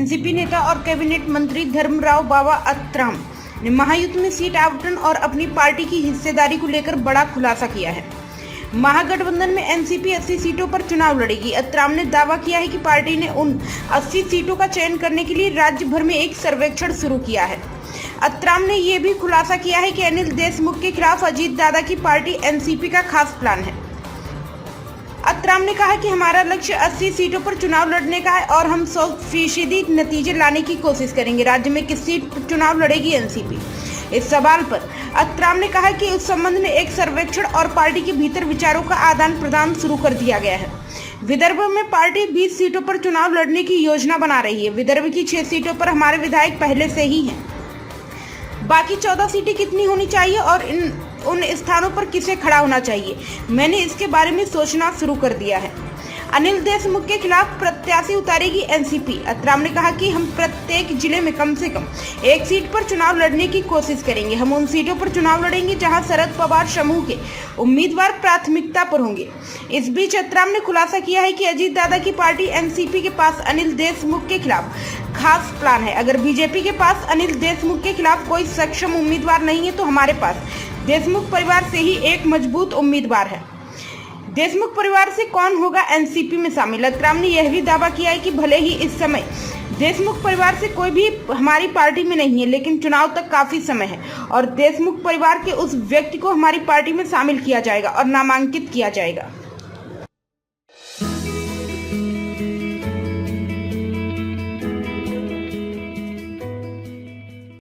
NCP नेता और cabinet मंत्री धर्मराव बाबा अत्राम ने महायुद्ध में सीट आवंटन और अपनी पार्टी की हिस्सेदारी को लेकर बड़ा खुलासा किया है। महागठबंधन में एनसीपी 80 सीटों पर चुनाव लड़ेगी। अत्राम ने दावा किया है कि पार्टी ने उन 80 सीटों का चयन करने के लिए राज्य भर में एक सर्वेक्षण शुरू किया है। अत्राम ने यह भी खुलासा किया है कि अनिल देशमुख के खिलाफ अजीत दादा की पार्टी एनसीपी का खास प्लान है। अत्राम ने कहा कि हमारा लक्ष्य 80 सीटों पर चुनाव लड़ने का है और हम 100% नतीजे लाने की कोशिश करेंगे। राज्य में किस सीट पर चुनाव लड़ेगी एनसीपी? इस सवाल पर अत्राम ने कहा कि उस संबंध में एक सर्वेक्षण और पार्टी के भीतर विचारों का आदान प्रदान शुरू कर दिया गया है। विदर्भ में पार्टी 20 सीटों पर चुनाव लड़ने की योजना बना रही है। विदर्भ की 6 सीटों पर हमारे विधायक पहले से ही हैं। बाकी 14 सीटें कितनी होनी चाहिए और उन स्थानों पर किसे खड़ा होना चाहिए, मैंने इसके बारे में सोचना शुरू कर दिया है। अनिल देशमुख के खिलाफ प्रत्याशी उतारेगी एनसीपी। अत्राम ने कहा कि हम प्रत्येक जिले में कम से कम एक सीट पर चुनाव लड़ने की कोशिश करेंगे। हम उन सीटों पर चुनाव लड़ेंगे जहां शरद पवार समूह के उम्मीदवार प्राथमिकता पर होंगे। इस बीच अत्राम ने खुलासा किया है कि अजीत दादा की पार्टी एनसीपी के पास अनिल देशमुख के खिलाफ खास प्लान है। अगर बीजेपी के पास अनिल देशमुख के खिलाफ कोई सक्षम उम्मीदवार नहीं है तो हमारे पास देशमुख परिवार से ही एक मजबूत उम्मीदवार है। देशमुख परिवार से कौन होगा एनसीपी में शामिल? अत्राम ने यह भी दावा किया है कि भले ही इस समय देशमुख परिवार से कोई भी हमारी पार्टी में नहीं है, लेकिन चुनाव तक काफी समय है और देशमुख परिवार के उस व्यक्ति को हमारी पार्टी में शामिल किया जाएगा और नामांकित किया जाएगा।